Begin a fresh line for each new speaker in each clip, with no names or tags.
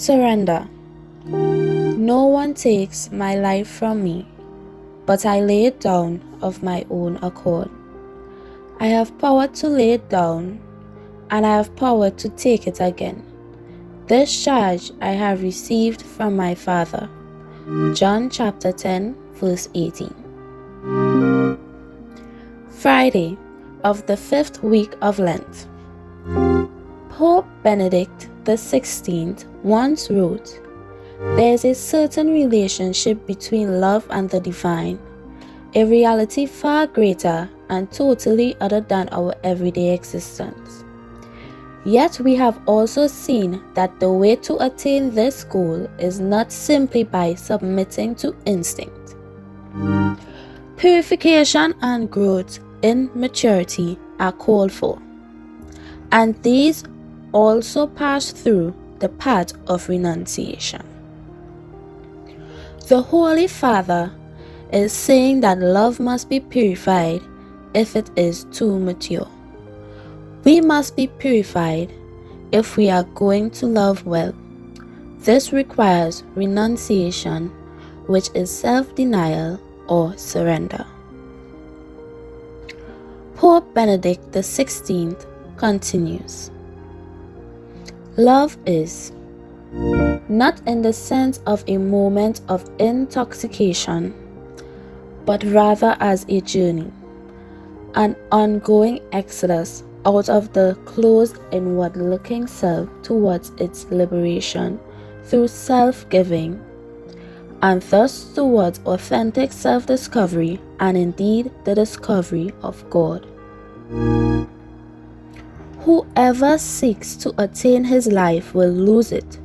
Surrender. No one takes my life from me, but I lay it down of my own accord. I have power to lay it down, and I have power to take it again. This charge I have received from my Father. John chapter 10, verse 18. Friday of the 5th week of Lent. Pope Benedict XVI once wrote, "There is a certain relationship between love and the divine, a reality far greater and totally other than our everyday existence. Yet we have also seen that the way to attain this goal is not simply by submitting to instinct. Purification and growth in maturity are called for, and these also pass through the path of renunciation." The Holy Father is saying that love must be purified if it is too mature. We must be purified if we are going to love well. This requires renunciation, which is self-denial or surrender. Pope Benedict XVI continues, "Love is not in the sense of a moment of intoxication, but rather as a journey, an ongoing exodus out of the closed inward-looking self towards its liberation through self-giving, and thus towards authentic self-discovery and indeed the discovery of God. Whoever seeks to attain his life will lose it,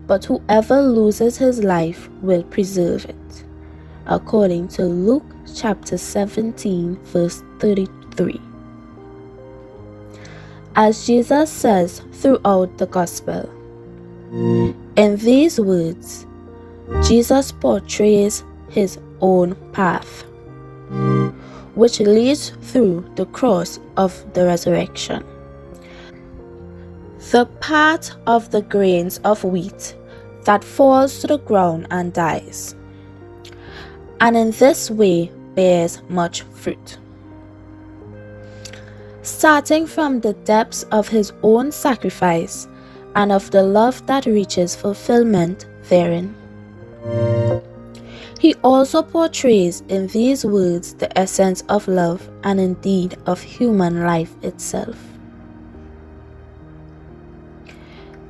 but whoever loses his life will preserve it," according to Luke chapter 17, verse 33. As Jesus says throughout the Gospel, in these words, Jesus portrays his own path, which leads through the cross of the resurrection. The path of the grains of wheat that falls to the ground and dies, and in this way bears much fruit. Starting from the depths of his own sacrifice and of the love that reaches fulfillment therein. He also portrays in these words the essence of love and indeed of human life itself.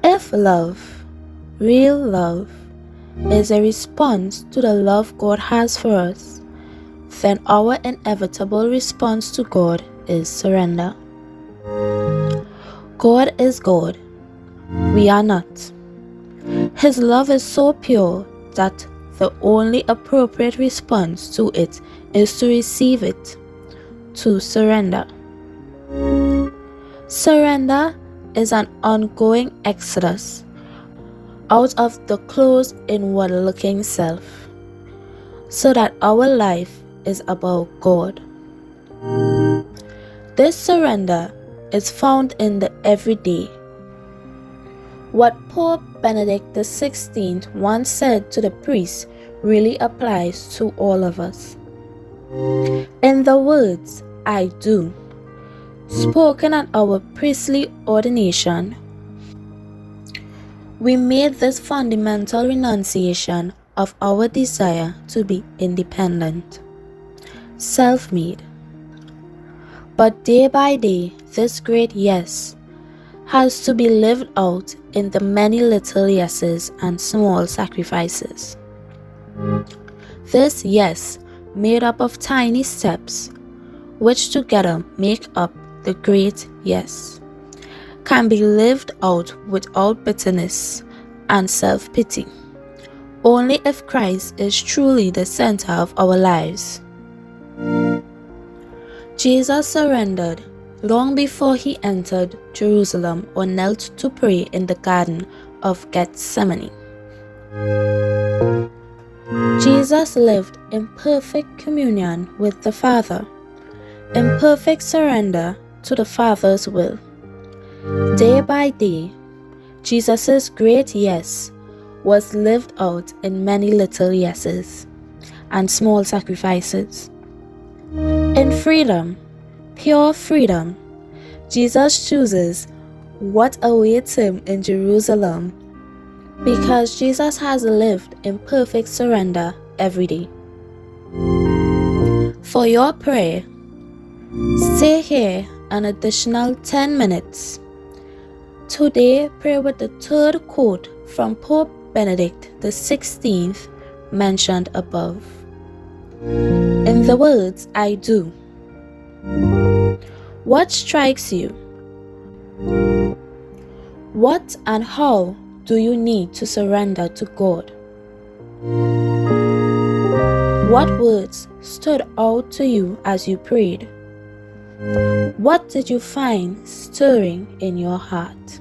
If love, real love, is a response to the love God has for us, then our inevitable response to God is surrender. God is God. We are not. His love is so pure that the only appropriate response to it is to receive it, to surrender. Surrender is an ongoing exodus out of the closed inward-looking self, so that our life is about God. This surrender is found in the everyday. What Pope Benedict XVI once said to the priest really applies to all of us. In the words, "I do," spoken at our priestly ordination, we made this fundamental renunciation of our desire to be independent, self-made. But day by day, this great yes has to be lived out in the many little yeses and small sacrifices. This yes, made up of tiny steps, which together make up the great yes, can be lived out without bitterness and self-pity, only if Christ is truly the center of our lives. Jesus surrendered long before he entered Jerusalem or knelt to pray in the Garden of Gethsemane. Jesus lived in perfect communion with the Father, in perfect surrender to the Father's will. Day by day, Jesus' great yes was lived out in many little yeses and small sacrifices. In freedom, pure freedom, Jesus chooses what awaits him in Jerusalem because Jesus has lived in perfect surrender every day. For your prayer, stay here an additional 10 minutes. Today, pray with the third quote from Pope Benedict XVI mentioned above. In the words, I do. What strikes you? What and how do you need to surrender to God? What words stood out to you as you prayed? What did you find stirring in your heart?